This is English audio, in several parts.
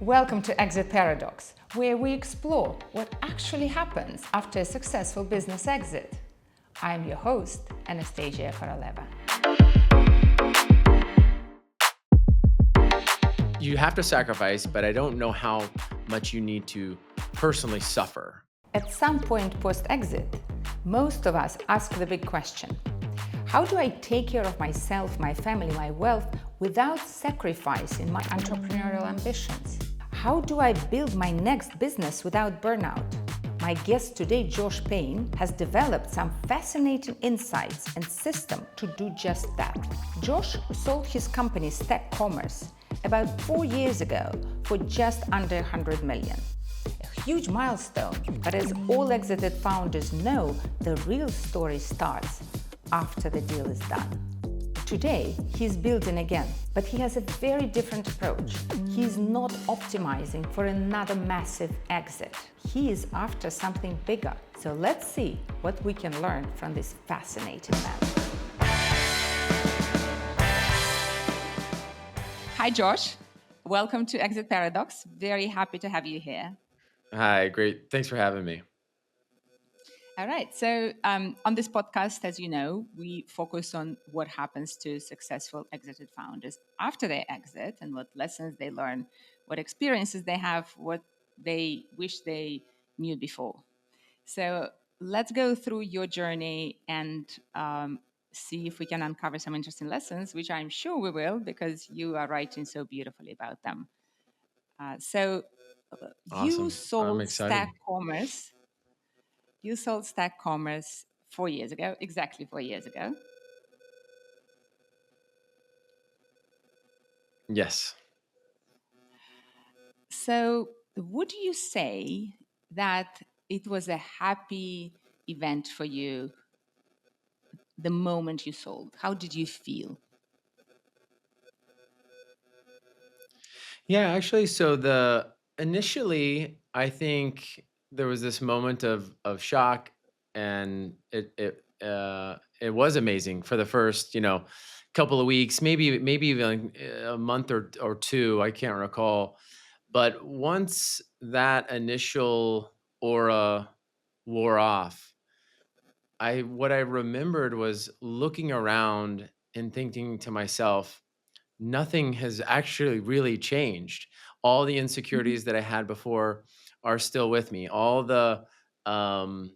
Welcome to Exit Paradox, where we explore what actually happens after a successful business exit. I'm your host, Anastasia Koroleva. You have to sacrifice, but I don't know how much you need to personally suffer. At some point post-exit, most of us ask the big question: how do I take care of myself, my family, my wealth without sacrificing my entrepreneurial ambitions? How do I build my next business without burnout? My guest today, Josh Payne, has developed some fascinating insights and system to do just that. Josh sold his company StackCommerce about 4 years ago for just under 100 million. A huge milestone, but as all exited founders know, the real story starts after the deal is done. Today, he's building again, but he has a very different approach. He's not optimizing for another massive exit. He is after something bigger. So let's see what we can learn from this fascinating man. Hi, Josh. Welcome to Exit Paradox. Very happy to have you here. Hi, great. Thanks for having me. All right. So on this podcast, as you know, we focus on what happens to successful exited founders after they exit and what lessons they learn, what experiences they have, what they wish they knew before. So let's go through your journey and see if we can uncover some interesting lessons, which I'm sure we will, because you are writing so beautifully about them. Awesome. You I'm sold excited. StackCommerce. You sold StackCommerce 4 years ago, exactly 4 years ago. Yes. So, would you say that it was a happy event for you the moment you sold? How did you feel? Yeah, actually, so the initially, I think there was this moment of shock, and it was amazing for the first, couple of weeks, maybe even a month or two, I can't recall. But once that initial aura wore off, what I remembered was looking around and thinking to myself, nothing has actually really changed. All the Mhm. insecurities that I had before are still with me. All the um,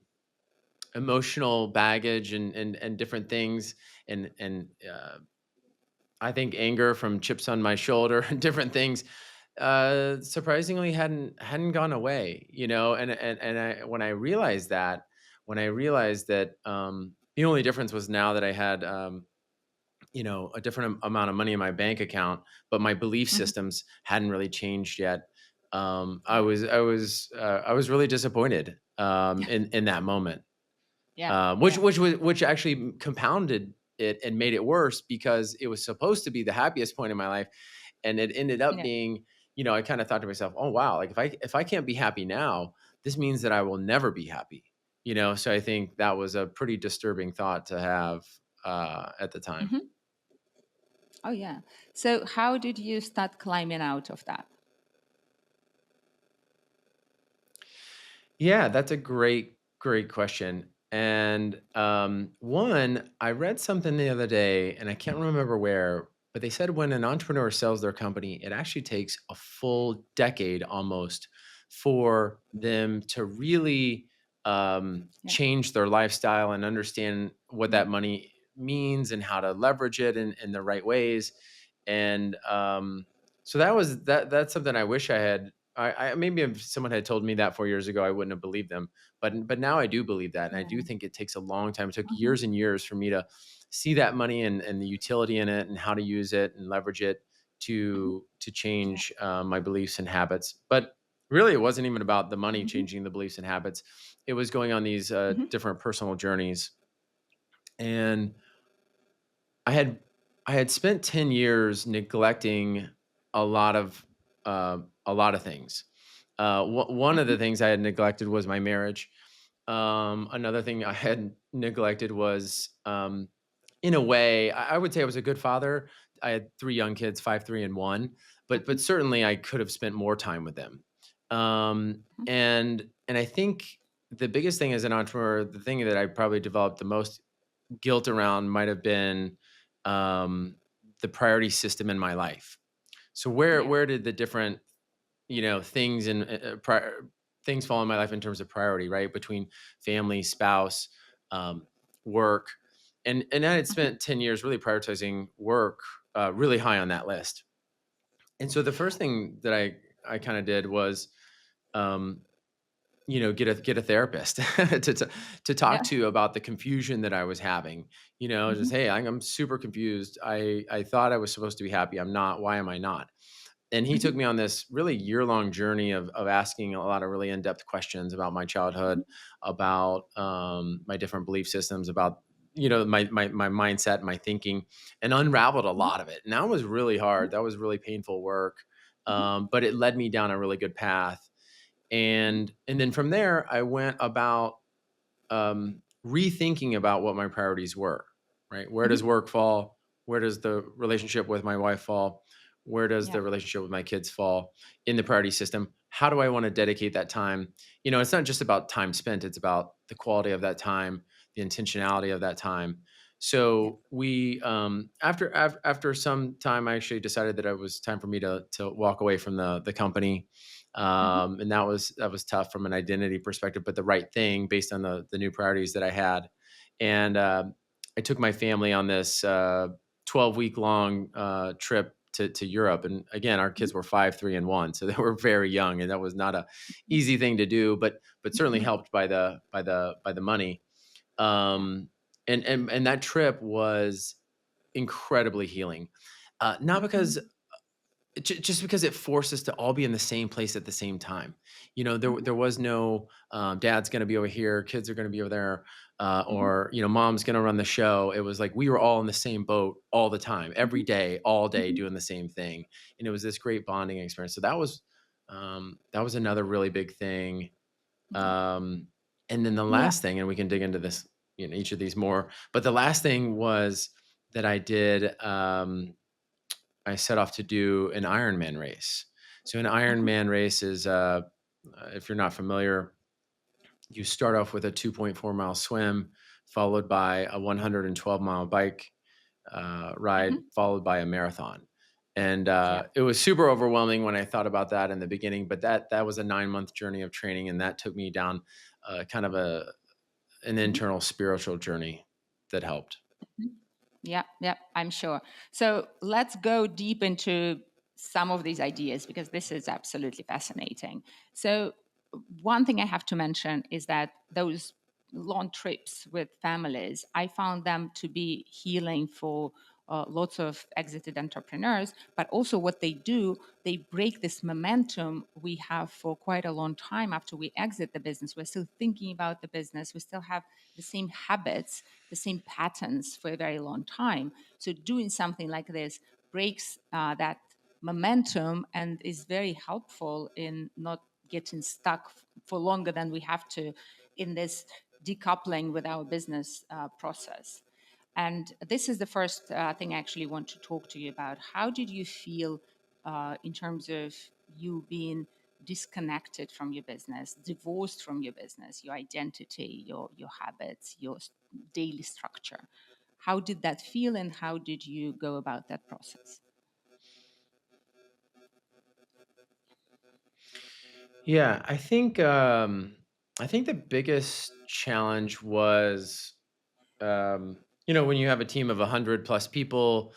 emotional baggage and different things, and I think anger from chips on my shoulder and different things, surprisingly hadn't gone away. And when I realized that, the only difference was now that I had a different amount of money in my bank account, but my belief Mhm. systems hadn't really changed yet. I Yeah. was really disappointed in that moment, Yeah. Yeah. which actually compounded it and made it worse because it was supposed to be the happiest point in my life, and it ended up Yeah. being, I kind of thought to myself, oh wow, like if I can't be happy now, this means that I will never be happy. So I think that was a pretty disturbing thought to have at the time. Mhm. Oh, yeah. So, how did you start climbing out of that? Yeah, that's a great question. And one, I read something the other day, and I can't remember where, but they said when an entrepreneur sells their company, it actually takes a full decade almost for them to really Yeah. change their lifestyle and understand what Yeah. that money means and how to leverage it in the right ways. And so that's something I wish I had. I maybe if someone had told me that 4 years ago, I wouldn't have believed them. But now I do believe that, and I do Yeah. think it takes a long time. It took Mhm. years and years for me to see that money and the utility in it and how to use it and leverage it Mhm. to Yeah. change my beliefs and habits. But really, it wasn't even about the money Mhm. changing the beliefs and habits. It was going on these Mhm. different personal journeys, and I had I had spent 10 years neglecting a lot of a lot of things. One of Mhm. the things I had neglected was my marriage. Another thing I had neglected was, in a way, I would say I was a good father. I had 3 young kids, 5, 3, and 1. but certainly I could have spent more time with them. And I think the biggest thing as an entrepreneur, the thing that I probably developed the most guilt around might have been um, the priority system in my life. So Yeah. where did the different things and things fall in my life in terms of priority, right? Between family, spouse, um, work, and I had Mhm. spent 10 years really prioritizing work really high on that list. And so the first thing that I kind of did was um, get a therapist to talk Yeah. to about the confusion that I was having. Just, Mhm. hey, I'm super confused. I thought I was supposed to be happy. I'm not. Why am I not? And he took Mhm. me on this really year-long journey of asking a lot of really in-depth questions about my childhood, Mhm. about my different belief systems, about my mindset, my thinking, and unraveled a Mhm. lot of it. And that was really hard. That was really painful work, Mhm. but it led me down a really good path. Mhm. And then from there, I went about rethinking about what my priorities were, right? Where does Mhm. work fall? Where does the relationship with my wife fall? Where does Yeah. the relationship with my kids fall in the priority system? How do I want to dedicate that time? It's not just about time spent, it's about the quality of that time, the intentionality of that time. Yeah. So we after some time I actually decided that it was time for me to walk away from the company, Mhm. and that was tough from an identity perspective, but the right thing based on the new priorities that I had. And I took my family on this 12-week long trip to Europe, and again, our Mhm. kids were 5, 3, and 1, so they were very young, and that was not a easy thing to do, but certainly Mhm. helped by the money. Yeah. Um, and that trip was incredibly healing, not Mhm. because just because it forced us to all be in the same place at the same time. Mhm. There was no dad's going to be over here, kids are going to be over there, Mhm. or mom's going to run the show. It was like we were all in the same boat all the time, every Mhm. day, all day, Mhm. doing the same thing, and it was this great bonding experience. So that was another really big thing. Yeah. Um, and then the Yeah. last thing, and we can dig into this, each of these more, but the last thing was that I did. I set off to do an Ironman race. So an Mhm. Ironman race is, if you're not familiar, you start off with a 2.4-mile swim, followed by a 112-mile bike ride, Mhm. followed by a marathon. And Yeah. it was super overwhelming when I thought about that in the beginning, but that was a 9-month journey of training, and that took me down kind of an Mhm. internal spiritual journey that helped. Mhm. Yeah, yeah, I'm sure. So let's go deep into some of these ideas because this is absolutely fascinating. So, one thing I have to mention is that those long trips with families, I found them to be healing for lots of exited entrepreneurs, but also what they do, they break this momentum we have for quite a long time after we exit the business. We're still thinking about the business, we still have the same habits, the same patterns for a very long time. So doing something like this breaks that momentum and is very helpful in not getting stuck for longer than we have to in this decoupling with our business process. And this is the first thing I actually want to talk to you about. How did you feel in terms of you being disconnected from your business, divorced from your business, your identity, your habits, your daily structure? How did that feel and how did you go about that process? Yeah, I think the biggest challenge was when you have a team of 100 plus people,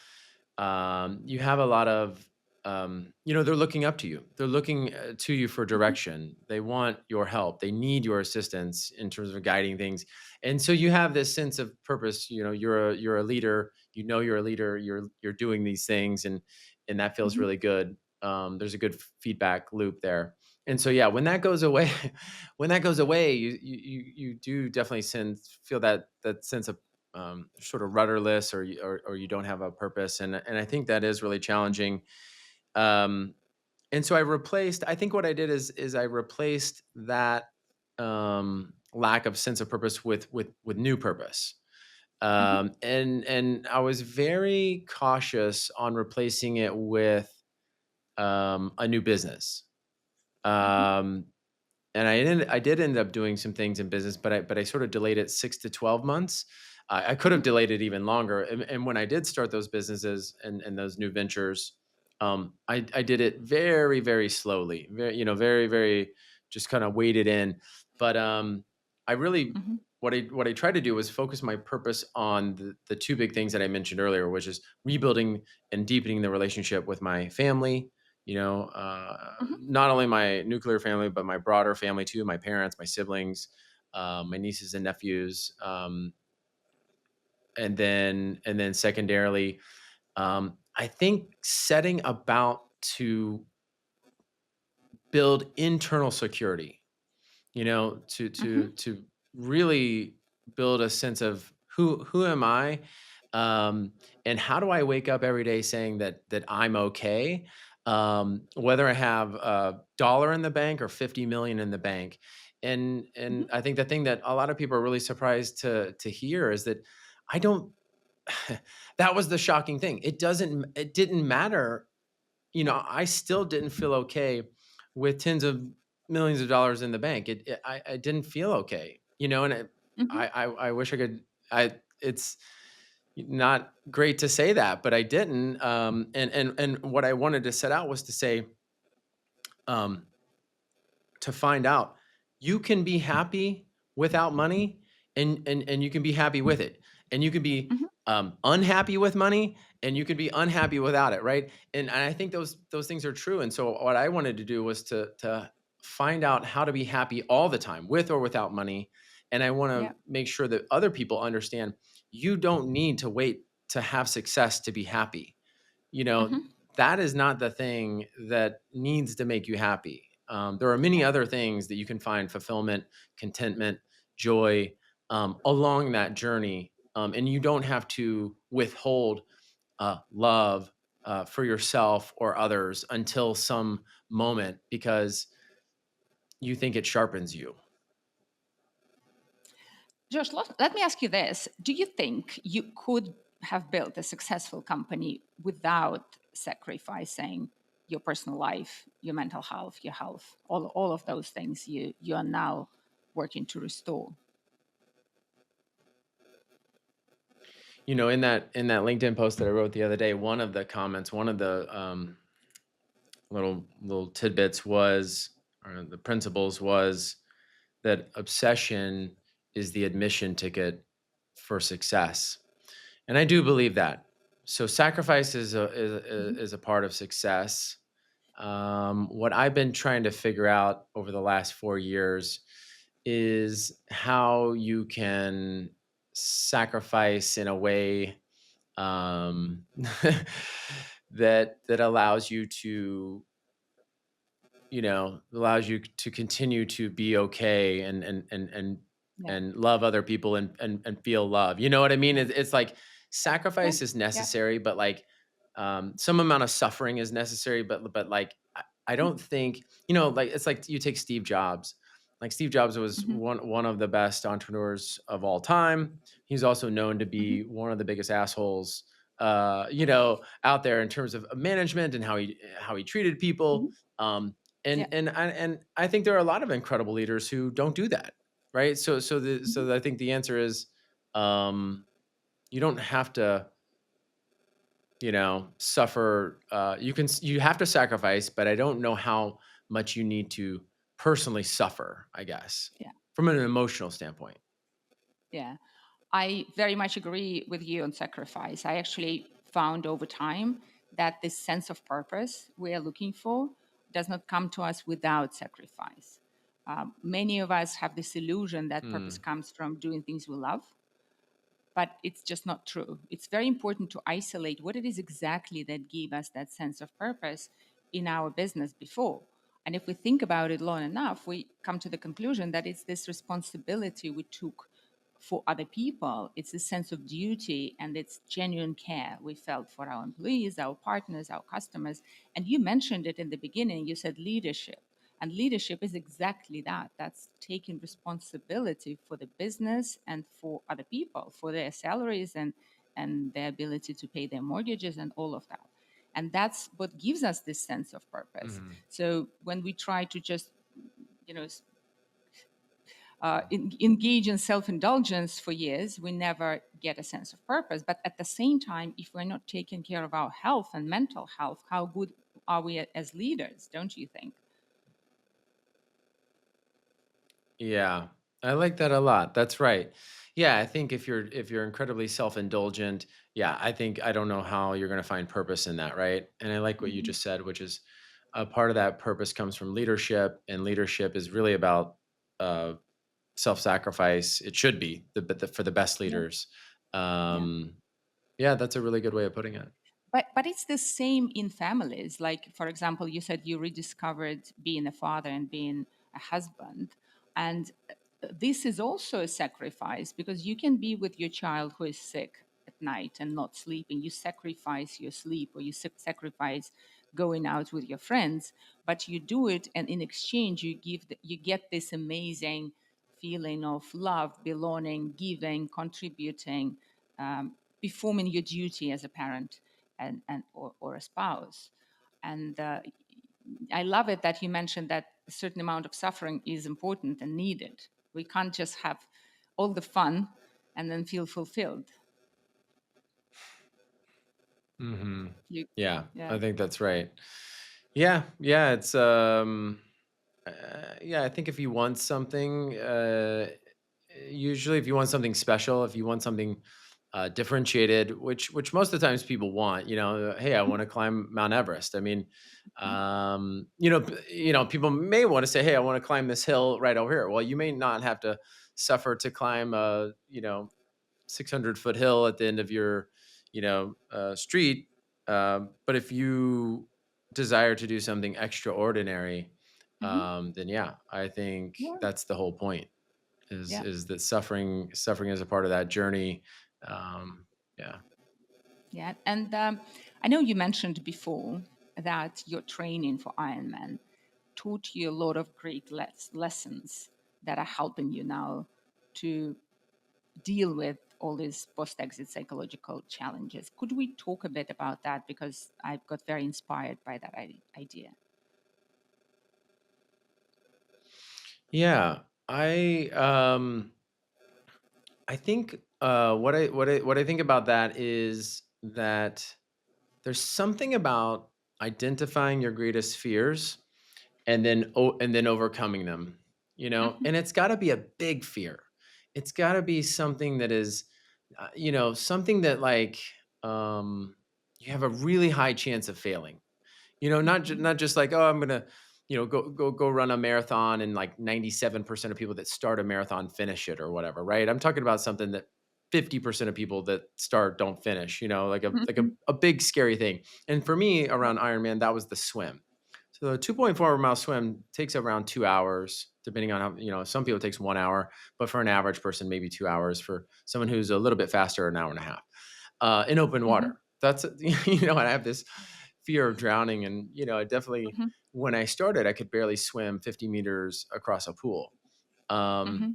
you have a lot of they're looking up to you. They're looking to you for Mhm. direction. They want your help. They need your assistance in terms of guiding things. And so you have this sense of purpose. You're a leader. You're a leader. You're doing these things, and that feels Mhm. really good. There's a good feedback loop there. And so yeah, when that goes away, when that goes away, you do definitely feel that sense of sort of rudderless, or you don't have a purpose, and I think that is really challenging. Um, and so I think what I did is I replaced that lack of sense of purpose with new purpose. Mhm. And I was very cautious on replacing it with a new business. Mhm. Um, and I did end up doing some things in business, but I sort of delayed it 6 to 12 months. I could have Mhm. delayed it even longer. And when I did start those businesses and those new ventures, I did it very, very slowly, very, very, very just kind of waded in. But I really, Mhm. what I tried to do was focus my purpose on the two big things that I mentioned earlier, which is rebuilding and deepening the relationship with my family, Mhm. not only my nuclear family, but my broader family too, my parents, my siblings, my nieces and nephews. And then secondarily, I think setting about to build internal security, Mhm. to really build a sense of who am I, um, and how do I wake up every day saying that I'm okay, whether I have $1 in the bank or 50 million in the bank. And Mhm. I think the thing that a lot of people are really surprised to hear is that I don't. That was the shocking thing. It didn't matter. I still didn't feel okay with tens of millions of dollars in the bank. I didn't feel okay, and Mhm. I wish I could. It's not great to say that, but I didn't. And what I wanted to set out was to say, um, to find out you can be happy without money, and you can be happy with it, and you can be Mhm. unhappy with money, and you can be unhappy without it, right? And I think those things are true. And so what I wanted to do was to find out how to be happy all the time with or without money. And I want Yeah. to make sure that other people understand you don't need to wait to have success to be happy. you know Mhm. that is not the thing that needs to make you happy. There are many Yeah. other things that you can find fulfillment, contentment, joy, along that journey, and you don't have to withhold love for yourself or others until some moment because you think it sharpens you. Josh, let me ask you this. Do you think you could have built a successful company without sacrificing your personal life, your mental health, your health, all of those things you are now working to restore? In that LinkedIn post that I wrote the other day, one of the comments, one of the little tidbits was, or the principles was, that obsession is the admission ticket for success. And I do believe that. So sacrifice Mhm. is a part of success. What I've been trying to figure out over the last 4 years is how you can sacrifice in a way, um, that allows you to allows you to continue to be okay Yeah. and love other people and feel love. You know what I mean? It's like Yeah. sacrifice is Yeah. necessary, but like, some amount of suffering is necessary. But like, I don't think, like, it's like you take Steve Jobs. Like, Steve Jobs was Mhm. one of the best entrepreneurs of all time. He's also known to Mhm. be one of the biggest assholes, out there in terms of management and how he treated people. Mhm. Um, Yeah. and I think there are a lot of incredible leaders who don't do that, right? Mhm. So I think the answer is, um, you don't have to, suffer. You have to sacrifice, but I don't know how much you need to personally suffer, I guess, Yeah. from an emotional standpoint. Yeah. I very much agree with you on sacrifice. I actually found over time that this sense of purpose we are looking for does not come to us without sacrifice. Many of us have this illusion that purpose Mm, comes from doing things we love, but it's just not true. It's very important to isolate what it is exactly that gave us that sense of purpose in our business before. And if we think about it long enough, we come to the conclusion that it's this responsibility we took for other people. It's a sense of duty and it's genuine care we felt for our employees, our partners, our customers. And you mentioned it in the beginning, you said leadership. And leadership is exactly that. That's taking responsibility for the business and for other people, for their salaries and their ability to pay their mortgages and all of that. And that's what gives us this sense of purpose. Hmm. So when we try to just, you know, engage in self-indulgence for years, we never get a sense of purpose. But at the same time, if we're not taking care of our health and mental health, how good are we as leaders, don't you think? Yeah, I like that a lot. That's right. Yeah, I think if you're incredibly self-indulgent, yeah, I don't know how you're going to find purpose in that, right? And I like what you Hmm. just said, which is a part of that purpose comes from leadership, and leadership is really about uh, self-sacrifice. It should be for the best Yeah, leaders. yeah. Um, yeah, that's a really good way of putting it. But it's the same in families. Like, for example, you said you rediscovered being a father and being a husband. And this is also a sacrifice, because you can be with your child who is sick at night and not sleeping. You sacrifice your sleep, or you sacrifice going out with your friends, but you do it, and in exchange you get this amazing feeling of love, belonging, giving, contributing, performing your duty as a parent or a spouse. And I love it that you mentioned that a certain amount of suffering is important and needed. We can't just have all the fun and then feel fulfilled. Hmm. You, Yeah, yeah. I think that's right. Yeah, yeah, it's yeah, I think if you want something, usually if you want something special, if you want something differentiated, which most of the times people want, hey, I want to climb Mount Everest. I mean, people may want to say, hey, I want to climb this hill right over here. Well, you may not have to suffer to climb a 600-foot hill at the end of your street. But if you desire to do something extraordinary, Hmm. then yeah, I think Yeah. that's the whole point. Is Yeah. is that suffering is a part of that journey. Um, yeah. Yeah. And I know you mentioned before that your training for Ironman taught you a lot of great lessons that are helping you now to deal with all these post-exit psychological challenges. Could we talk a bit about that? Because I got very inspired by that idea. Yeah. I think what I think about that is that there's something about identifying your greatest fears and then overcoming them, Hmm. and it's got to be a big fear. It's got to be something that is something that like you have a really high chance of failing, Hmm. not just like, oh, I'm gonna go run a marathon, and like 97% of people that start a marathon finish it or whatever, right? I'm talking about something that 50% of people that start don't finish, like Hmm. a big scary thing. And for me, Yeah. around Ironman, that was the swim. So the 2.4 mile swim takes around 2 hours, depending on how, some people it takes 1 hour, but for an average person, maybe 2 hours. For someone who's a little bit faster, an hour and a half in open Hmm. water. That's, and I have this fear of drowning. And, I definitely, Hmm. when I started, I could barely swim 50 meters across a pool. Um, Hmm.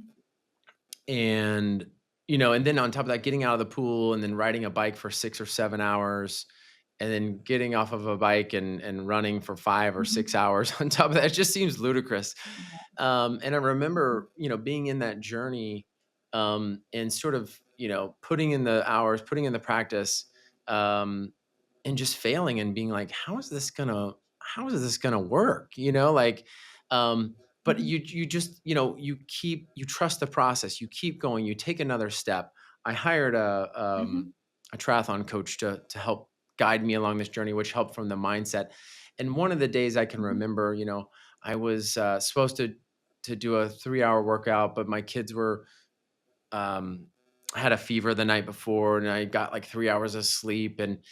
and, and then on top of that, getting out of the pool and then riding a bike for 6 or 7 hours, and then getting off of a bike and running for 5 or 6 hours on top of that, it just seems ludicrous. And I remember, being in that journey, and sort of, putting in the hours, putting in the practice, um, and just failing and being like, how is this gonna work? But Hmm. you just, you trust the process, you keep going, you take another step. I hired Hmm. a triathlon coach to help guide me along this journey, which helped from the mindset. And one of the days I can Hmm. remember, I was supposed to do a 3 hour workout, but my kids were um, had a fever the night before, and I got like 3 hours of sleep, and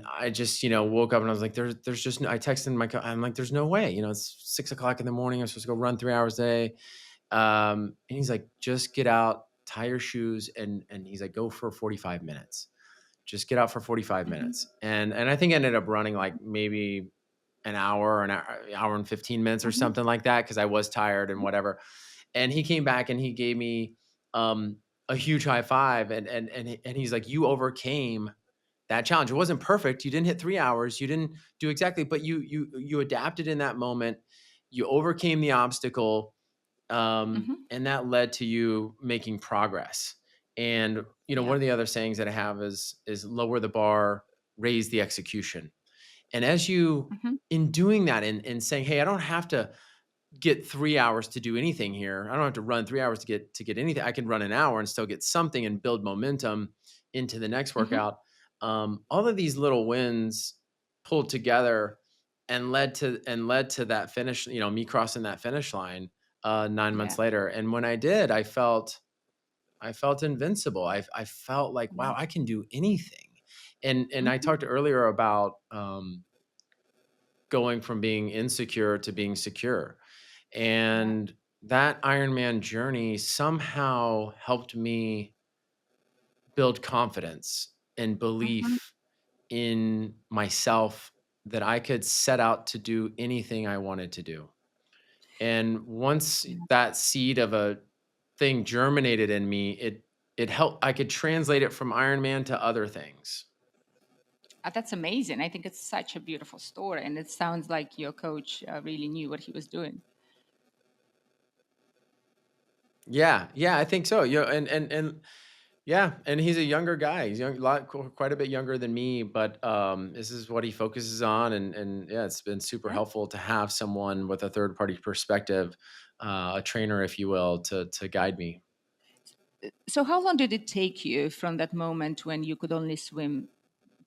I just woke up and I was like, there's just no, I texted I'm like, there's no way, it's 6 o'clock in the morning. I'm supposed to go run 3 hours a day. And he's like, just get out, tie your shoes, and he's like, go for 45 minutes. Just get out for 45 Hmm. minutes. And I think I ended up running like maybe an hour and 15 minutes or Hmm. something like that, because I was tired and whatever. And he came back and he gave me a huge high five, and he's like, you overcame that challenge. It wasn't perfect. You didn't hit 3 hours. You didn't do exactly, but you adapted in that moment. You overcame the obstacle, Hmm. and that led to you making progress. And one Yeah. of the other sayings that I have is lower the bar, raise the execution. And as you Hmm. in doing that and saying, hey, I don't have to get 3 hours to do anything here. I don't have to run 3 hours to get anything. I can run an hour and still get something and build momentum into the next Hmm. workout. All of these little wins pulled together and led to that finish. Me crossing that finish line 9 months Yeah. later. And when I did, I felt invincible. I felt like, wow, Yeah. I can do anything. And I Hmm. talked earlier about going from being insecure to being secure. Yeah. And that Ironman journey somehow helped me build confidence and Hmm. belief in myself that I could set out to do anything I wanted to do. And once Yeah. that seed of a thing germinated in me, it helped. I could translate it from Ironman to other things. That's amazing. I think it's such a beautiful story, and it sounds like your coach really knew what he was doing. Yeah, yeah, I think so. And yeah, and he's a younger guy. He's young, quite a bit younger than me, but this is what he focuses on, and yeah, it's been super Yeah. helpful to have someone with a third party perspective, a trainer, if you will, to guide me. So, how long did it take you from that moment when you could only swim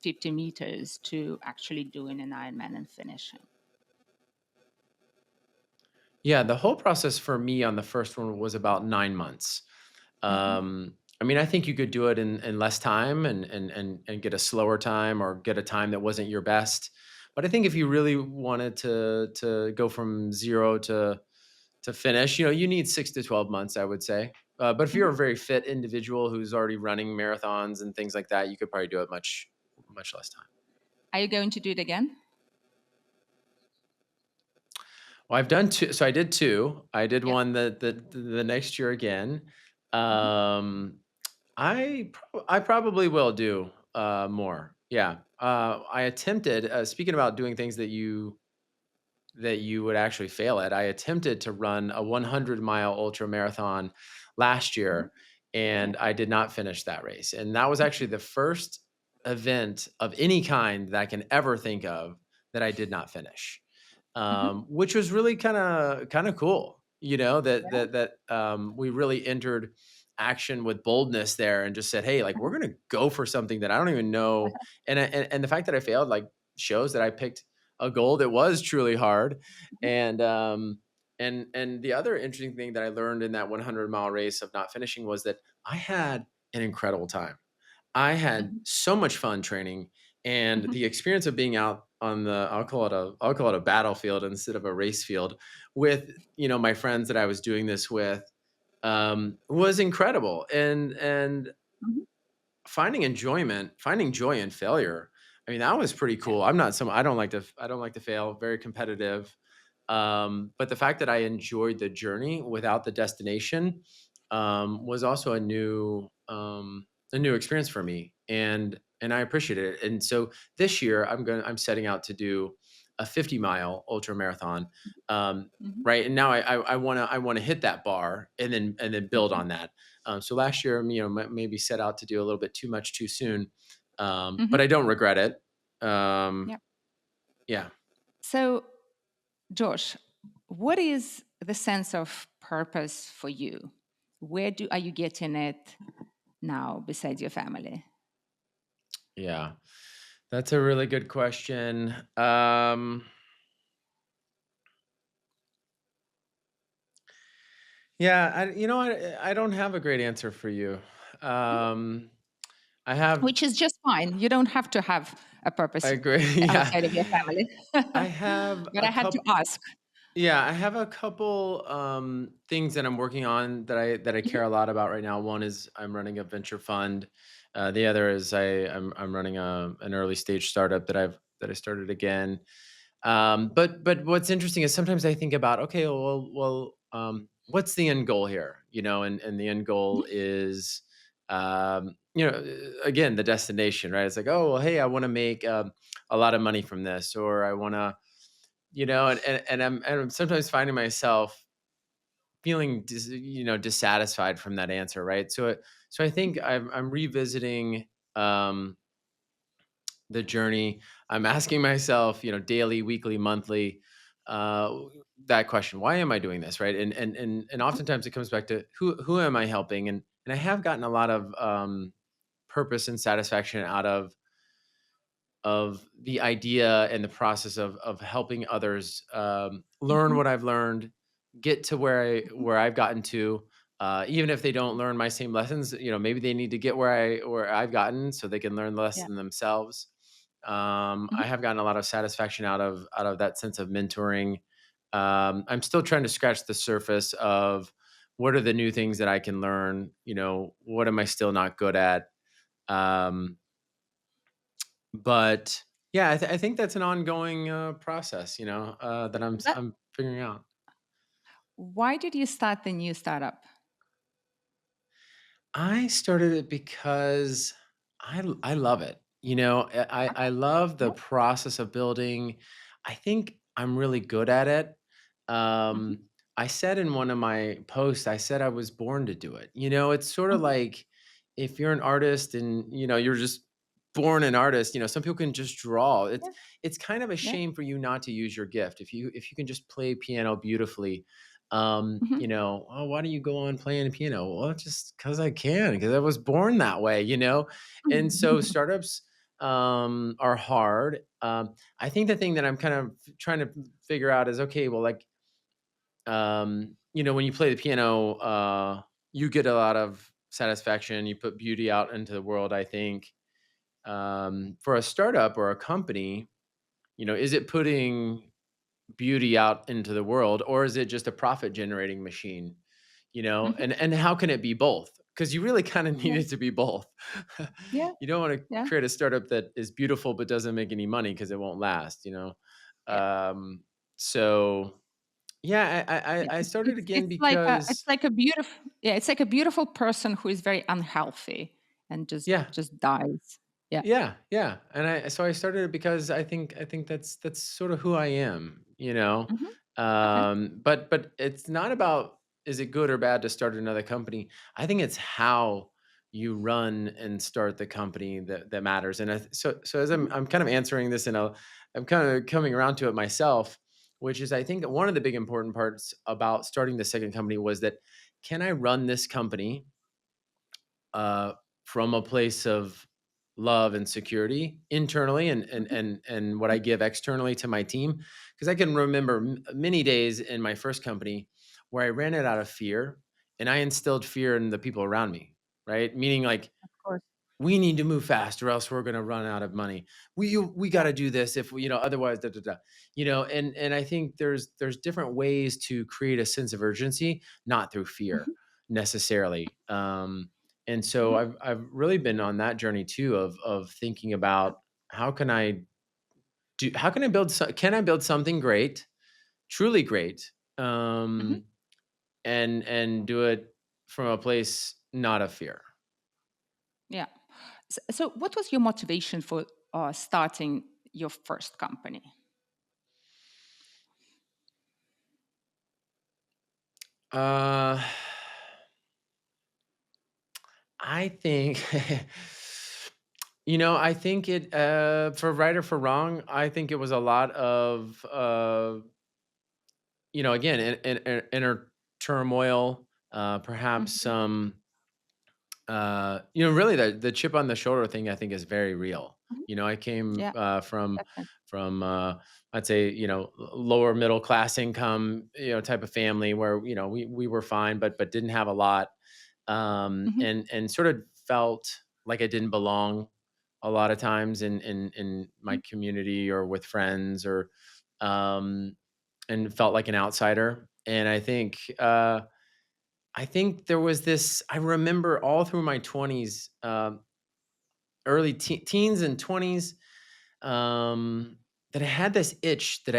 50 meters to actually doing an Ironman and finishing? Yeah, the whole process for me on the first one was about 9 months. Hmm. I mean, I think you could do it in less time and get a slower time or get a time that wasn't your best. But I think if you really wanted to go from zero to finish, you need 6 to 12 months, I would say. But if you're Hmm. a very fit individual who's already running marathons and things like that, you could probably do it much less time. Are you going to do it again? Well, I've done two. So I did two. I did Yeah. one the next year again. Hmm. Um, I probably will do more. Yeah. I attempted. Speaking about doing things that you would actually fail at. I attempted to run a 100-mile ultra marathon last Hmm. year, Yeah. and I did not finish that race. And that was actually the first event of any kind that I can ever think of that I did not finish, Hmm. which was really kind of cool. Yeah. That we really entered action with boldness there and just said, "Hey, like we're gonna go for something that I don't even know." And the fact that I failed like shows that I picked a goal that was truly hard. Hmm. And the other interesting thing that I learned in that 100-mile race of not finishing was that I had an incredible time. I had Hmm. so much fun training, and Hmm. the experience of being out on the I'll call it a battlefield instead of a race field with my friends that I was doing this with was incredible. And Hmm. finding joy in failure. I mean, that was pretty Yeah. cool. I don't like to fail, very competitive. But the fact that I enjoyed the journey without the destination was also a new experience for me, and I appreciated it. And so this year I'm setting out to do a 50-mile ultra marathon. Hmm. Right. And now I want to hit that bar and then build Hmm. on that. So last year, maybe set out to do a little bit too much too soon, but Hmm. I don't regret it. Um, Yeah. yeah, So, Josh, what is the sense of purpose for you? Where are you getting it now besides your family? yeah, that's a really good question. Yeah, I don't have a great answer for you. Um, I have, Which is just fine. You don't have to have a I purpose agree. Yeah, outside of your family. I have But a I had to couple. ask. Yeah, I have a couple things that I'm working on that I care Mhm. a lot about right now. One is I'm running a venture fund. The other is I'm running an early stage startup that I started again. But what's interesting is sometimes I think about, okay, what's the end goal here? And the end goal is, again, the destination, right? It's like, oh, well, hey, I want to make a lot of money from this, or I want to, and I'm sometimes finding myself feeling dissatisfied from that answer, right? So I think I'm revisiting um, the journey. I'm asking myself, daily, weekly, monthly, uh, that question: Why am I doing this, right? And Mhm. oftentimes it comes back to who am I helping? And I have gotten a lot of purpose and satisfaction out of the idea and the process of helping others learn Mhm. what I've learned, get to Mhm. where I've gotten to. Even if they don't learn my same lessons, maybe they need to get where I've gotten so they can learn the Yeah. lesson themselves. I Mhm. have gotten a lot of satisfaction out of that sense of mentoring. I'm still trying to scratch the surface of what are the new things that I can learn. What am I still not good at? Um, but yeah, I think that's an ongoing process, that That I'm figuring out. Why did you start the new startup? I started it because I love it. I Okay. love the Yeah. process of building. I think I'm really good at it. Mhm. Um, I said in one of my posts, I said I was born to do it. It's sort of Mhm. like if you're an artist and you're just born an artist. Some people can just draw. It's Yeah. it's kind of a Yeah. shame for you not to use your gift. If you can just play piano beautifully, Mhm. oh, why don't you go on playing the piano? Well, just because I can, because I was born that way. And so startups are hard. I think the thing that I'm kind of trying to figure out is, okay, well, like, when you play the piano, you get a lot of satisfaction. You put beauty out into the world. I think for a startup or a company, is it putting beauty out into the world, or is it just a profit generating machine? Mhm. And how can it be both? Because you really kind of need Yeah. it to be both. Yeah. You don't want to Yeah. create a startup that is beautiful but doesn't make any money because it won't last. Yeah. um so yeah, Yeah. I started again It's because like a beautiful, yeah, it's like a beautiful person who is very unhealthy and yeah. just dies. Yeah. Yeah, yeah, and I started it because I think that's sort of who I am. Mhm. Okay. But it's not about is it good or bad to start another company. I think it's how you run and start the company that matters. And so as Mhm. I'm kind of answering this, I'm kind of coming around to it myself, which is I think that one of the big important parts about starting the second company was that can I run this company uh, from a place of love and security internally, Mhm. and what I give externally to my team. Because I can remember many days in my first company where I ran it out of fear, and I instilled fear in the people around me, right? Meaning, like, Of course. we need to move fast or else we're going to run out of money. We got Yeah. to do this if we, otherwise da, da, da. And I think there's different ways to create a sense of urgency, not through fear Mhm. necessarily. And so Mhm. I've really been on that journey too of thinking Yeah. about how can I how can I can I build something great, truly great, Mhm. and do it from a place not of fear. Yeah. So, what was your motivation for starting your first company? uh I think, I think it, for right or for wrong, I think it was a lot of, again, inner turmoil, perhaps Mhm. some, really the chip on the shoulder thing, I think is very real. Mhm. I came Yeah. Definitely. from, I'd say, lower middle class income, type of family where, we were fine, but didn't have a lot, Mhm. and sort of felt like I didn't belong a lot of times in my Mhm. community or with friends, or um, and felt like an outsider. And I think there was this. I remember all through my 20s, early teens and 20s, um, that I had this itch that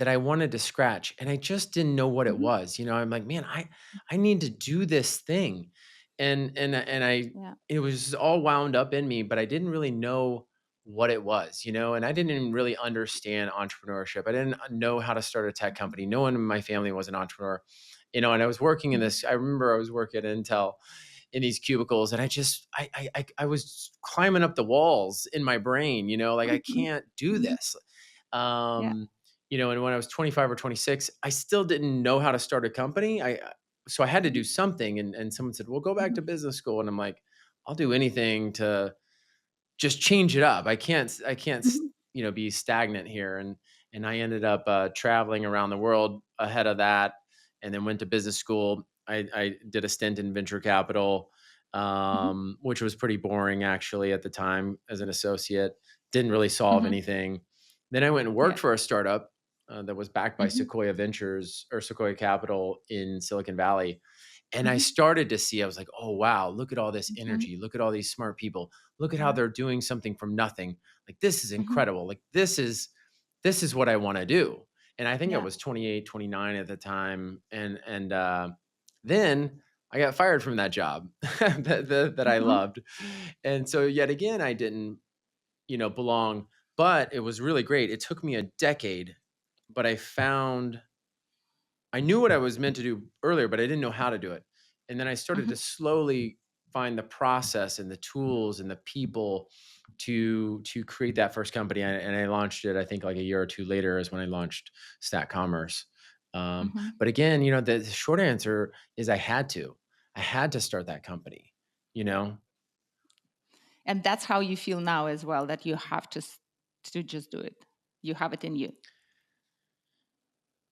I wanted to scratch, and I just didn't know what it Mhm. was. I'm like, man, I need to do this thing, and I Yeah. it was all wound up in me, but I didn't really know what it was, and I didn't even really understand entrepreneurship. I didn't know how to start a tech Mhm. company. No one in my family was an entrepreneur, and I was working in Mhm. this. I remember I was working at Intel in these cubicles, and I was climbing up the walls in my brain, like I Mhm. can't do Mhm. this. Yeah. Um, and when I was 25 or 26, I still didn't know how to start a company. So I had to Mhm. do something, and someone said, "Well, go back Mhm. to business school." And I'm like, "I'll do anything to just change it up. I can't, Mhm. be stagnant here." And I ended up traveling around the world ahead of that, and then went to business school. I did a stint in venture capital, Mhm. which was pretty boring actually at the time as an associate. Didn't really solve Mhm. anything. Then I went and worked Yeah. for a startup that was backed by Mhm. Sequoia Ventures or Sequoia Capital in Silicon Valley. And I Mhm. started to see, I was like, oh, wow, look at all this Mhm. energy. Look at all these smart people. Look at how Yeah. they're doing something from nothing. Like, this is Mhm. incredible. Like, this is what I want to do. And I think I Yeah. was 28, 29 at the time. And then I got fired from that job that I Mhm. loved. And so yet again, I didn't, belong, but it was really great. It took me a decade, but I knew what I was meant to do earlier, but I didn't know how to do it. And then I started to Mhm. slowly find the process and the tools and the people to create that first company. And I launched it, I think like a year or two later is when I launched StackCommerce. Mhm. But again, the short answer is I had to. I had to start that company, you know? And that's how you feel now as well, that you have to just do it. You have it in you.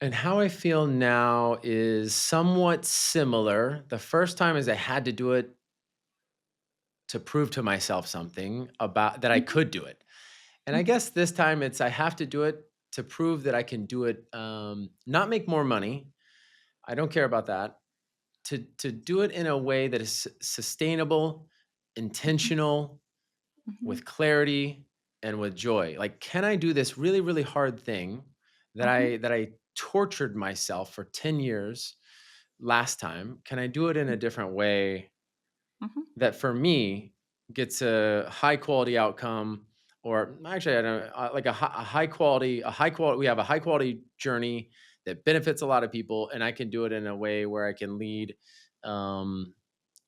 And how I feel now is somewhat similar. The first time is I had to do it to prove to myself something about that I Mhm. could do it. And I Mhm. guess this time it's I have to do it to prove that I can do it, not make more money. I don't care about that. To do it in a way that is sustainable, Mhm. intentional, Mhm. with clarity, and with joy. Like, can I do this really, really hard thing that Mhm. I tortured myself for 10 years last time? Can I do it in a different way Mhm. that for me gets a high quality outcome, or actually I don't like a high quality we have a high quality journey that benefits a lot of people, and I can do it in a way where I can lead, um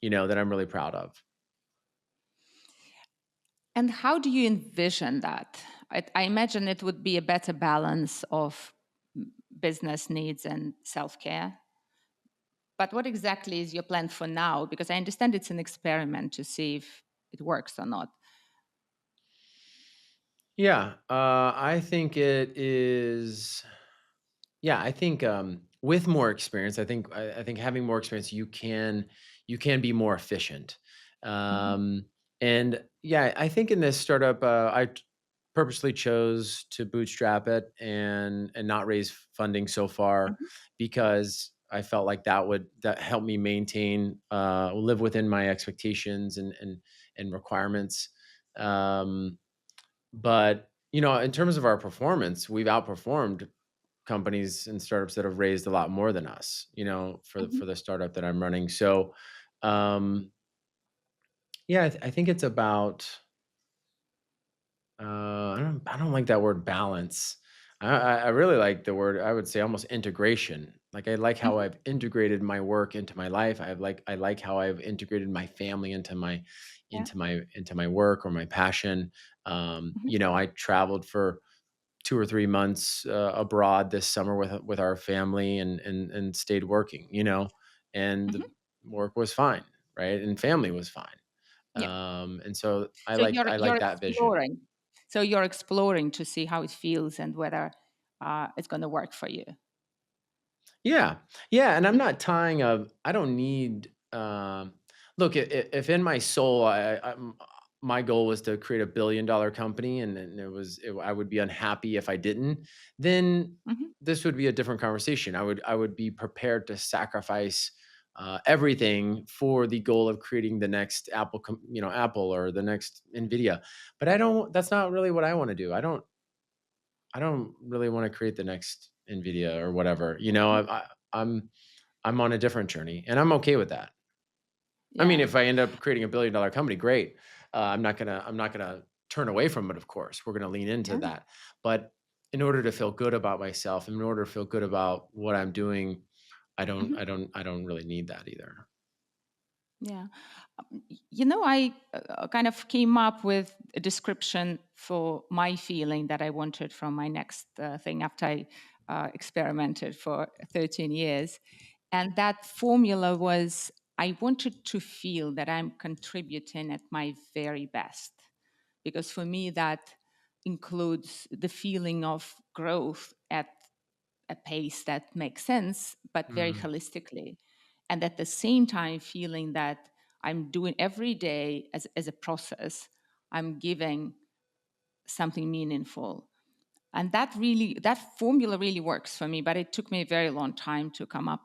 that I'm really proud of. And how do you envision that? I imagine it would be a better balance of business needs and self care. But what exactly is your plan for now? Because I understand it's an experiment to see if it works or not. Yeah, I think it is. Yeah, I think, with more experience, I think having more experience, you can be more efficient. Mhm. And yeah, I think in this startup, purposely chose to bootstrap it and not raise funding so far, Mhm. because I felt like that help me maintain, live within my expectations and requirements. Um, but in terms of our performance, we've outperformed companies and startups that have raised a lot more than us, Mhm. for the startup that I'm running. So, um, yeah, I think it's about, I don't like that word balance. I really like the word, I would say, almost integration. Like, I like how Mhm. I've integrated my work into my life. I like how I've integrated my family into my Yeah. work or my passion. Mhm. I traveled for 2 or 3 months, abroad this summer with our family, and stayed working, and the Mhm. work was fine, right? And family was fine. Yeah. And so I So like I you're like that vision. exploring. So you're exploring to see how it feels and whether it's going to work for you. Yeah. Yeah, and I'm Mhm. not tying a I don't need, look, if in my soul, my goal was to create a billion-dollar company, and I would be unhappy if I didn't, then Mhm. this would be a different conversation. I would be prepared to sacrifice, everything for the goal of creating the next Apple or the next NVIDIA. But I don't that's not really what I wanna do. I don't really wanna create the next NVIDIA or whatever, Mhm. I'm I'm on a different journey, and I'm okay with that. I mean, Yeah. if I end up creating a $1 billion company, great. I'm not gonna turn away from it, of course. We're gonna lean into Yeah. that. But in order to feel good about myself, in order to feel good about what I'm doing, Mhm. I don't really need that either. Yeah. I kind of came up with a description for my feeling that I wanted from my next thing after I experimented for 13 years. And that formula was I wanted to feel that I'm contributing at my very best. Because for me, that includes the feeling of growth at a pace that makes sense, but very Mm, holistically. And at the same time, feeling that I'm doing every day as a process, I'm giving something meaningful. And that formula really works for me, but it took me a very long time to come up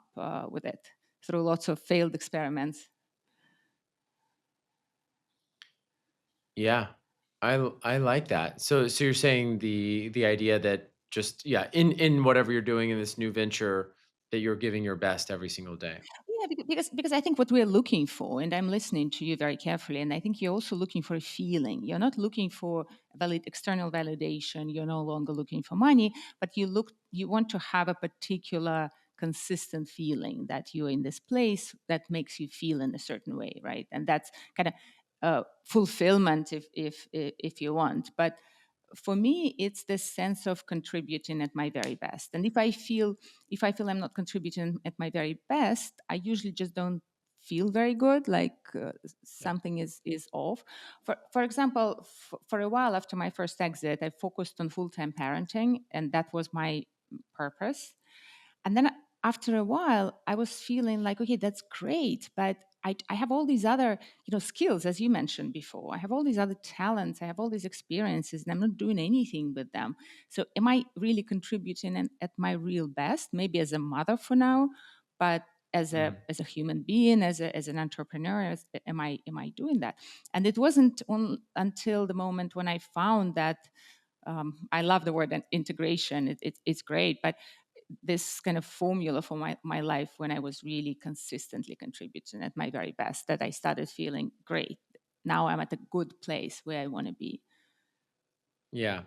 with it through lots of failed experiments. yeah. I like that. So you're saying the idea that just yeah, in whatever you're doing in this new venture, that you're giving your best every single day. Yeah, because I think what we're looking for, and I'm listening to you very carefully, and I think you're also looking for a feeling. You're not looking for external validation. You're no longer looking for money, but you want to have a particular consistent feeling that you're in this place that makes you feel in a certain way, right? And that's kind of fulfillment, if you want. But for me it's this sense of contributing at my very best, and if I feel I'm not contributing at my very best, I usually just don't feel very good, like Yeah. something is off. For example, for a while after my first exit, I focused on full-time parenting, and that was my purpose. And then after a while, I was feeling like, okay, that's great, but I have all these other, skills, as you mentioned before. I have all these other talents. I have all these experiences, and I'm not doing anything with them. So, am I really contributing at my real best? Maybe as a mother for now, but as a human being, as an entrepreneur, am I doing that? And it wasn't until the moment when I found that I love the word integration. It's great, but this kind of formula for my life when I was really consistently contributing at my very best that I started feeling great. Now I'm at a good place where I want to be. Yeah.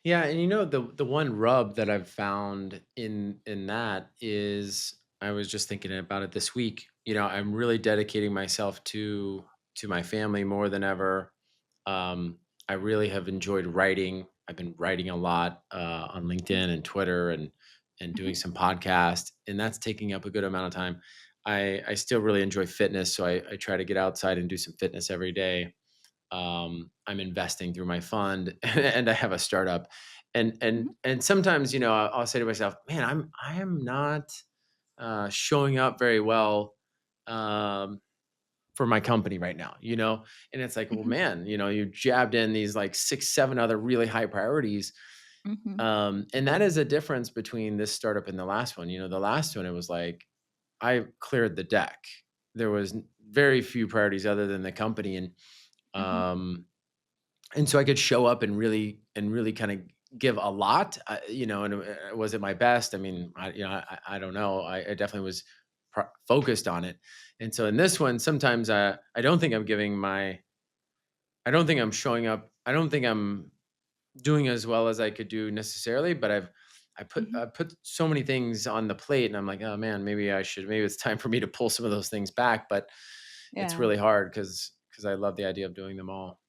Yeah, and the one rub that I've found in that is I was just thinking about it this week. I'm really dedicating myself to my family more than ever. I really have enjoyed writing. I've been writing a lot on LinkedIn and Twitter and doing Mhm, some podcast, and that's taking up a good amount of time. I still really enjoy fitness, so I try to get outside and do some fitness every day. I'm investing through my fund and I have a startup. And mhm, sometimes, I'll say to myself, man, I am not showing up very well um, for my company right now, And it's like, well, mhm, man, you jabbed in these like 6, 7 other really high priorities. mhm, And that is a difference between this startup and the last one. The last one, it was like I cleared the deck. There was very few priorities other than the company. mhm. Um, and so I could show up and really kind of give a lot, and was it my best? I mean, I don't know. I definitely was focused on it. And so in this one, sometimes I don't think I'm giving my, I don't think I'm showing up. I don't think I'm doing as well as I could do necessarily, but I Mhm. put so many things on the plate and I'm like, oh man, maybe it's time for me to pull some of those things back. But it's Yeah. really hard because I love the idea of doing them all.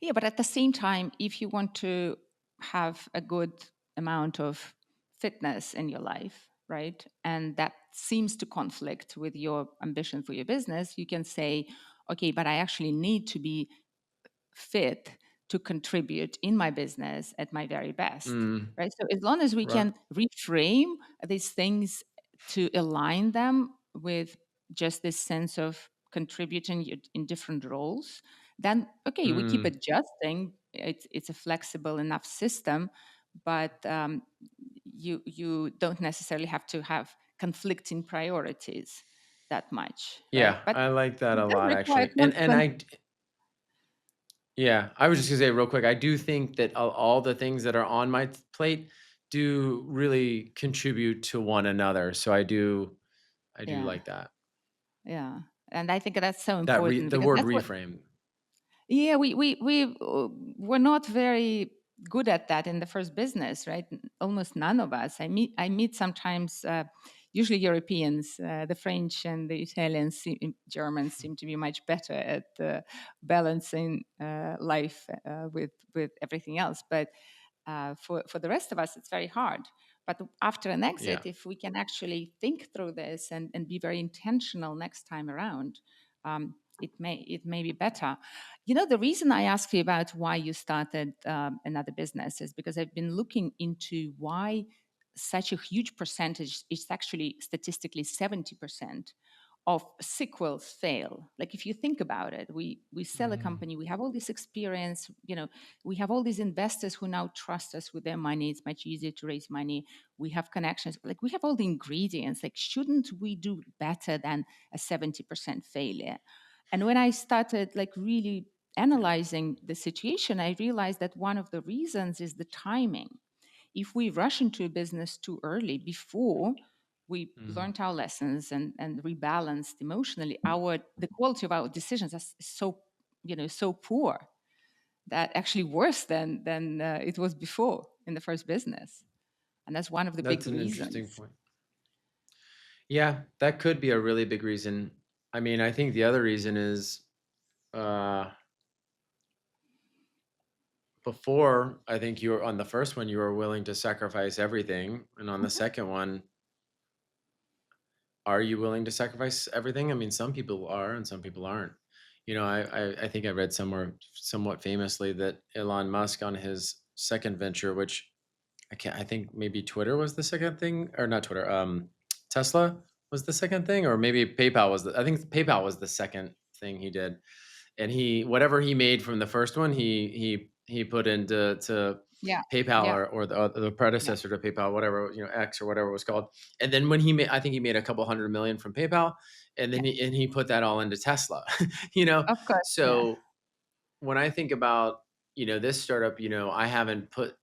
Yeah, but at the same time, if you want to have a good amount of fitness in your life, right, and that seems to conflict with your ambition for your business, you can say, okay, but I actually need to be fit to contribute in my business at my very best, Mm, right? So as long as we right. can reframe these things to align them with just this sense of contributing in different roles, then okay, we keep Mm. adjusting. It's a flexible enough system, but you don't necessarily have to have conflicting priorities that much, right? Yeah, But I like that it a does lot require actually. And constant. yeah, I was just gonna say real quick, I do think that all the things that are on my plate do really contribute to one another. So I do Yeah. like that. Yeah. And I think that's so That important the because word that's what, reframe. yeah, we were not very good at that in the first business, right? Almost none of us. I meet sometimes, usually Europeans, the French and the Italians, Germans seem to be much better at balancing life with everything else. But for the rest of us, it's very hard. But after an exit, Yeah. if we can actually think through this and be very intentional next time around, it may be better. You know, the reason I asked you about why you started another business is because I've been looking into why such a huge percentage, it's actually statistically 70% of sequels fail. Like if you think about it, we sell a Mm. company, we have all this experience, we have all these investors who now trust us with their money. It's much easier to raise money. We have connections, like we have all the ingredients. Like, shouldn't we do better than a 70% failure? And when I started like really analyzing the situation, I realized that one of the reasons is the timing. If we rush into a business too early, before we Mm. learned our lessons and rebalanced emotionally, the quality of our decisions is so poor, that actually worse than it was before in the first business. And that's one of the big That's an interesting reasons. point. Yeah, that could be a really big reason. I mean, I think the other reason is uh, before, I think you were on the first one, you were willing to sacrifice everything. And on the Mhm. second one, are you willing to sacrifice everything? I mean, some people are and some people aren't. I think I read somewhere somewhat famously that Elon Musk on his second venture, which I think maybe Twitter was the second thing, or not Twitter, Tesla was the second thing, or maybe PayPal was I think PayPal was the second thing he did. And whatever he made from the first one, he put into Yeah, PayPal, yeah, or the yeah, predecessor to PayPal, whatever, X or whatever it was called. And then when I think he made a couple hundred million from PayPal, and then yeah. he put that all into Tesla. you know, Of course, yeah. so when I think about this startup, I haven't put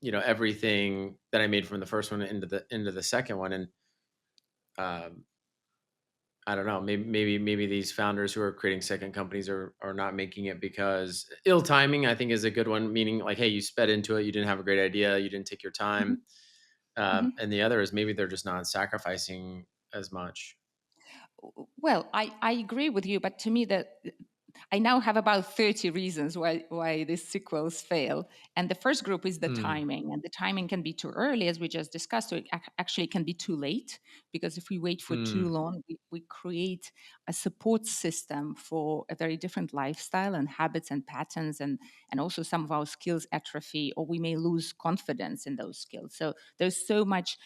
everything that I made from the first one into the second one, and um, I don't know. Maybe these founders who are creating second companies are not making it because ill timing. I think is a good one. Meaning, like, hey, you sped into it, you didn't have a great idea, you didn't take your time. Mhm, mhm. And the other is maybe they're just not sacrificing as much. Well, I agree with you, but to me that I now have about 30 reasons why these sequels fail. And the first group is the Mm, timing. And the timing can be too early, as we just discussed, or it actually can be too late. Because if we wait for too mm, long, we create a support system for a very different lifestyle and habits and patterns. And also some of our skills atrophy, or we may lose confidence in those skills. So there's so much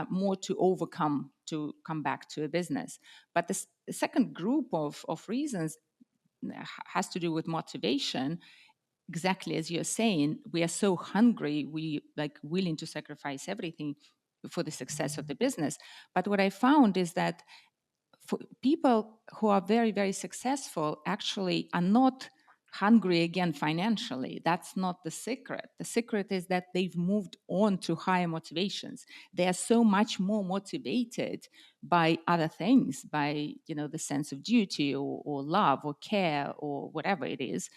more to overcome to come back to a business. But the second group of reasons has to do with motivation. Exactly as you're saying, we are so hungry, we like willing to sacrifice everything for the success of the business. But what I found is that for people who are very, very successful actually are not hungry again financially. That's not the secret. The secret is that they've moved on to higher motivations. They are so much more motivated by other things, by the sense of duty or love or care or whatever it is,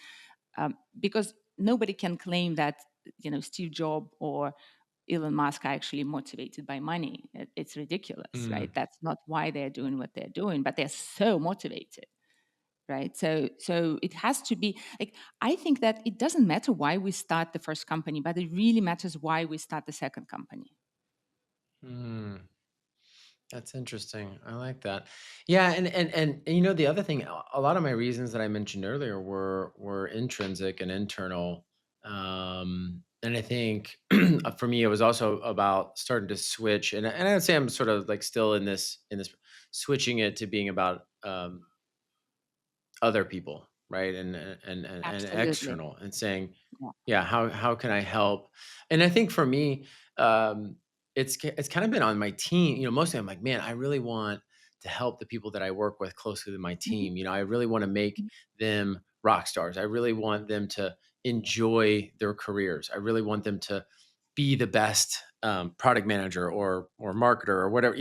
because nobody can claim that Steve Jobs or Elon Musk are actually motivated by money. It's ridiculous, mm, right? That's not why they're doing what they're doing, but they're so motivated, right? So it has to be like, I think that it doesn't matter why we start the first company, but it really matters why we start the second company. mm. That's interesting. I like that. Yeah, and the other thing, a lot of my reasons that I mentioned earlier were intrinsic and internal. And I think for me, it was also about starting to switch, and I would say I'm sort of like still in this switching it to being about other people, right? And Absolutely. external, and saying, Yeah. yeah, how can I help? And I think for me, um, it's kind of been on my team. Mostly I'm like, man, I really want to help the people that I work with closely to my Mhm. team. I really want to make them rock stars. I really want them to enjoy their careers. I really want them to be the best product manager or marketer or whatever,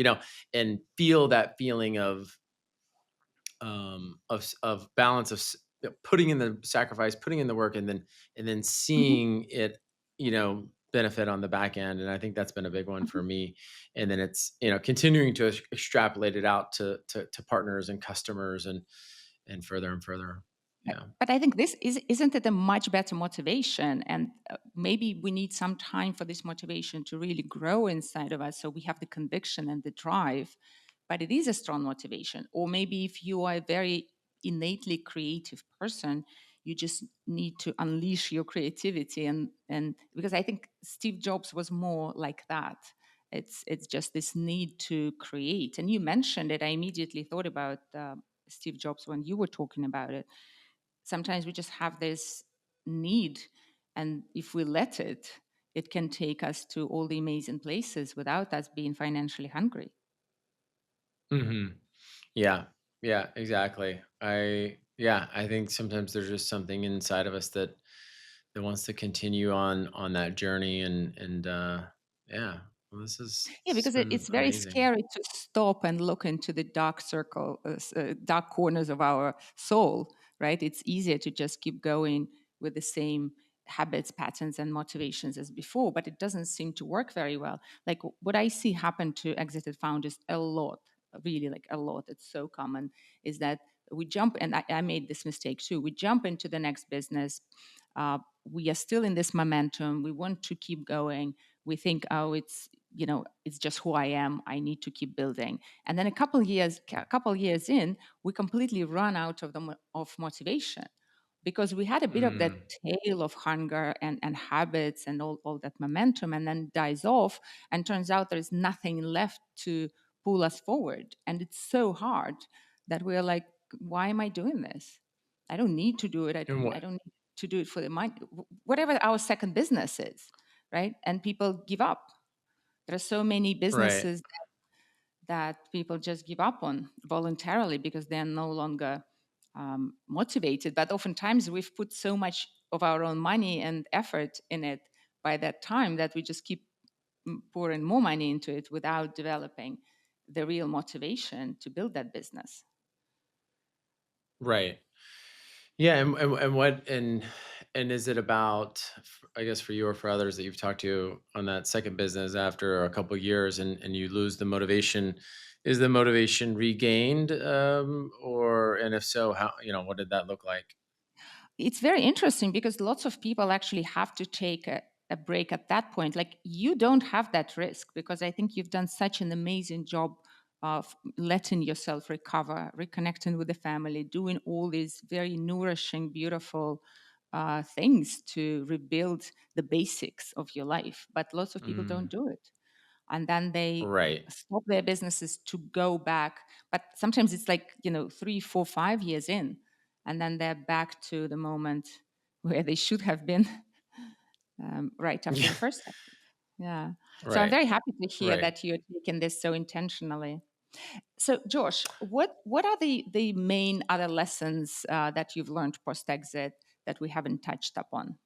and feel that feeling of balance of putting in the sacrifice, putting in the work, and then Mhm. seeing it, benefit on the back end. And I think that's been a big one Mhm. for me. And then it's, continuing to extrapolate it out to partners and customers and further and further. Yeah. But I think this isn't it a much better motivation, and maybe we need some time for this motivation to really grow inside of us, so we have the conviction and the drive. But it is a strong motivation. Or maybe if you are a very innately creative person, you just need to unleash your creativity, and because I think Steve Jobs was more like that. It's just this need to create. And you mentioned it. I immediately thought about Steve Jobs when you were talking about it. Sometimes we just have this need, and if we let it, it can take us to all the amazing places without us being financially hungry. Hmm. Yeah. Yeah, exactly. I think sometimes there's just something inside of us that wants to continue on that journey, and yeah, well, Yeah, this has because been it's very amazing. scary to stop and look into the dark circle, dark corners of our soul, right? It's easier to just keep going with the same habits, patterns, and motivations as before, but it doesn't seem to work very well. Like what I see happen to exited founders a lot, really like a lot, it's so common, is that we jump, and I made this mistake too. We jump into the next business. We are still in this momentum. We want to keep going. We think, oh, it's just who I am. I need to keep building. And then a couple years in, we completely run out of of motivation, because we had a bit of that Mm, tail of hunger and habits and all that momentum, and then dies off, and turns out there's nothing left to pull us forward. And it's so hard that we're like, why am I doing this? I don't need to do it. I and don't, I what? don't need to do it for the money, whatever our second business is, right? And people give up. There are so many Right. businesses that people just give up on voluntarily because they're no longer motivated. But oftentimes we've put so much of our own money and effort in it by that time that we just keep pouring more money into it without developing the real motivation to build that business. Right. Yeah, and is it about, I guess, for you or for others that you've talked to on that second business after a couple years, and you lose the motivation? Is the motivation regained, or and if so, how, what did that look like? It's very interesting because lots of people actually have to take a break at that point. Like you don't have that risk because I think you've done such an amazing job of letting yourself recover, reconnecting with the family, doing all these very nourishing, beautiful things to rebuild the basics of your life. But lots of people don't Mm, do it, and then they right. stop their businesses to go back. But sometimes it's like 3, 4, 5 years in, and then they're back to the moment where they should have been right after the Yeah. first step. Yeah. So I'm Right. very happy to hear Right. that you're taking this so intentionally. So Josh, what are the main other lessons that you've learned post exit that we haven't touched upon,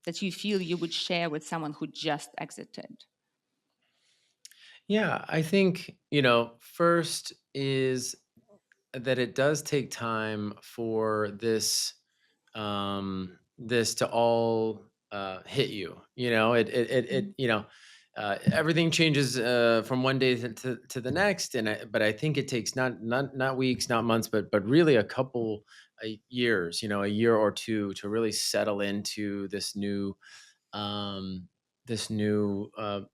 that you feel you would share with someone who just exited? Yeah, I think, first is that it does take time for this to all hit you. Everything changes from one day to the next, but I think it takes not weeks, not months, but really a couple years, a year or two to really settle into um, this new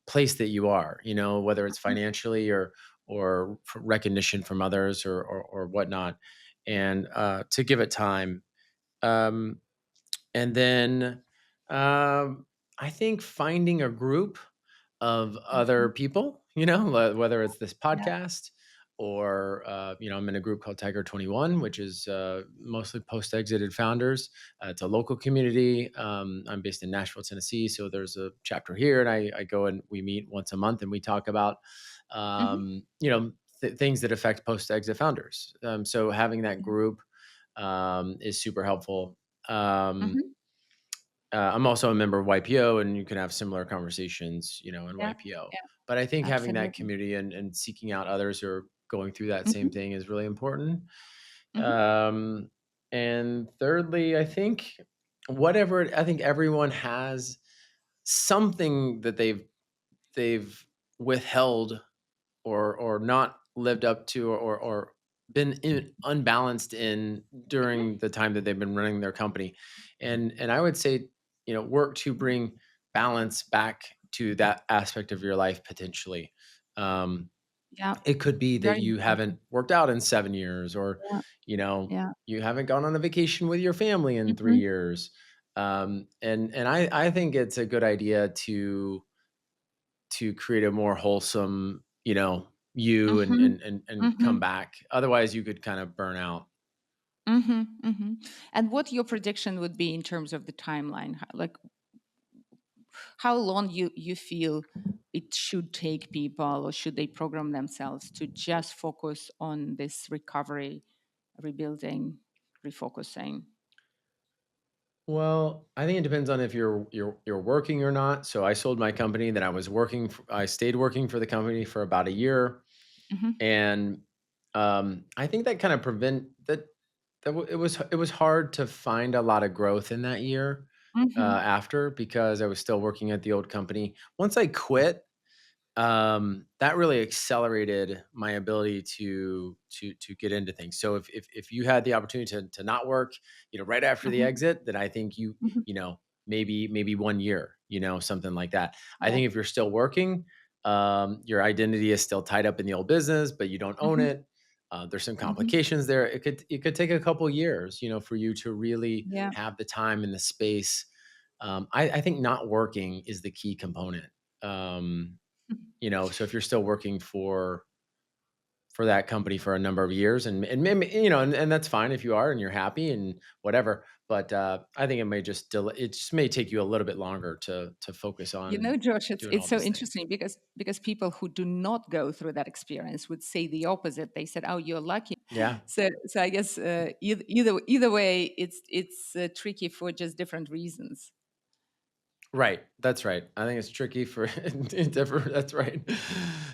place that you are, whether it's financially or for recognition from others or whatnot, and to give it time. Um, and then I think finding a group of other Mhm. people, whether it's this Yeah. podcast or, I'm in a group called Tiger 21, which is mostly post exited founders. It's a local community. I'm based in Nashville, Tennessee. So there's a chapter here, and I go and we meet once a month and we talk about, Hmm. things that affect post exit founders. So having that group is super helpful. Um, Hmm. I'm also a member of YPO, and you can have similar conversations, in Yeah. YPO. But I think having that Absolutely. community and seeking out others who are going through that same Hmm. thing is really important. Hmm. Um, and thirdly, I think I think everyone has something that they've withheld or not lived up to or been unbalanced in during the time that they've been running their company. And I would say, work to bring balance back to that aspect of your life potentially. Um, Yeah, it could be that very you important. haven't worked out in 7 years, or Yeah, yeah. you haven't gone on a vacation with your family in three Hmm. years. And I think it's a good idea to create a more wholesome, you and Hmm. and and and Hmm. come back. Otherwise, you could kind of burn out. Hmm. Hmm. And what your prediction would be in terms of the timeline? Like, how long you feel it should take people, or should they program themselves to just focus on this recovery, rebuilding, refocusing? Well, I think it depends on if you're working or not. So I sold my company. That I stayed working for the company for about a year, Hmm. and I think that kind of prevent that it was hard to find a lot of growth in that year Hmm. after, because I was still working at the old company. Once I quit, that really accelerated my ability to get into things. So if you had the opportunity to not work, right after the Hmm. exit, then I think Hmm. you know maybe 1 year, something like that. I Yeah. think if you're still working, your identity is still tied up in the old business, but you don't own Hmm. it. There's some Hmm. complications there. It could take a couple years, for you to really Yeah. have the time and the space. I think not working is the key component. Um, so if you're still working for that company for a number of years, and maybe, and that's fine if you are and you're happy and whatever, but I think it just may take you a little bit longer to focus on You and know, Josh, doing it's all so these things. interesting because people who do not go through that experience would say the opposite. They said, "Oh, you're lucky." Yeah, So I guess either way, it's tricky for just different reasons. right. That's right. I think it's tricky for different. That's right.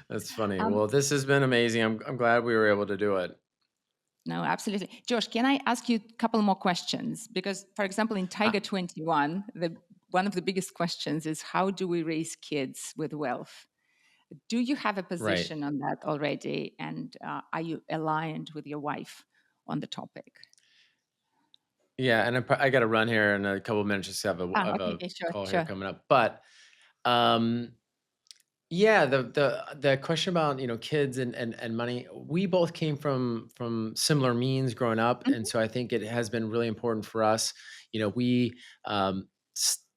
That's funny. Um, Well, this has been amazing. I'm glad we were able to do it. no, absolutely, Josh. Can I ask you a couple more questions? Because, for example, in Uh, Tiger 21, the one of the biggest questions is how do we raise kids with wealth? Do you have a right. position on that already? And are you aligned with your wife on the topic? Yeah, and I got to run here in a couple of minutes. Just Ah, have okay, a okay, sure, call here sure. coming up, but um, yeah, the question about, kids and money, we both came from similar means growing up, and Mhm. so I think it has been really important for us. We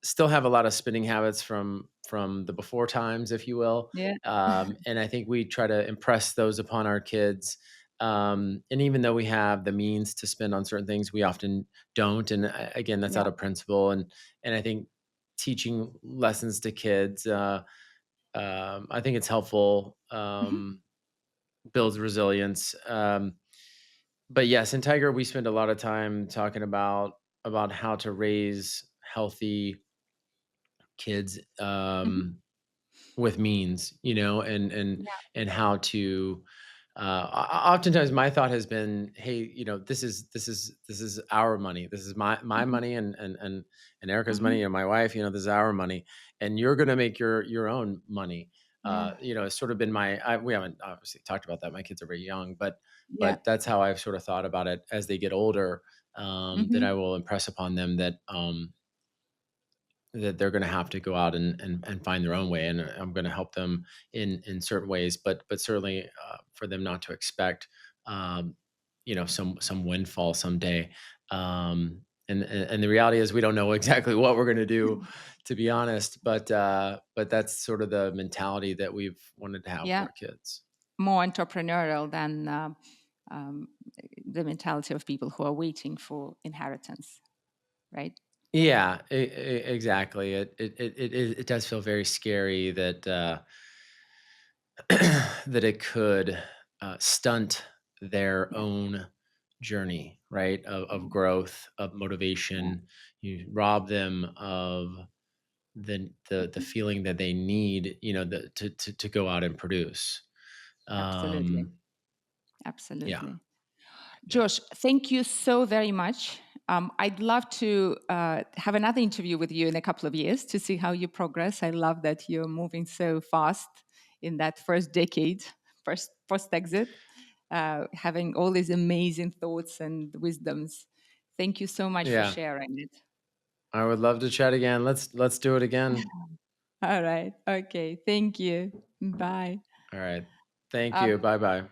still have a lot of spending habits from the before times, if you will, Yeah. and I think we try to impress those upon our kids. And even though we have the means to spend on certain things, we often don't. And again, that's Yeah. out of principle, and I think teaching lessons to kids. I think it's helpful, Mhm. builds resilience. But yes, in Tiger, we spend a lot of time talking about how to raise healthy kids, Mhm. with means, Yeah. and how to. Oftentimes, my thought has been, "Hey, this is our money. This is my Mhm. money, and Erica's money, Mhm. and my wife. This is our money, and you're going to make your own money." Yeah. It's sort of been we haven't obviously talked about that. My kids are very young, but Yeah. that's how I've sort of thought about it as they get older. That I Mhm. will impress upon them that they're going to have to go out and find their own way, and I'm going to help them in certain ways, but certainly for them not to expect um, some windfall someday. And the reality is we don't know exactly what we're going to do, to be honest, but that's sort of the mentality that we've wanted to have with Yeah. our kids. More entrepreneurial than um, the mentality of people who are waiting for inheritance, right? Yeah, exactly. It does feel very scary that that it could stunt their Yeah. own journey, right? Of Yeah. growth, of Yeah. motivation. You rob them of the feeling that they need, to go out and produce. Absolutely. Um, yeah, Absolutely. yeah, Josh, thank you so very much. I'd love to have another interview with you in a couple of years to see how you progress. I love that you're moving so fast in that first decade, first post exit, having all these amazing thoughts and wisdoms. Thank you so much for yeah. sharing it. I would love to chat again. Let's do it again. All right. Okay. Thank you. Bye. All right. Thank you. Um, Bye bye.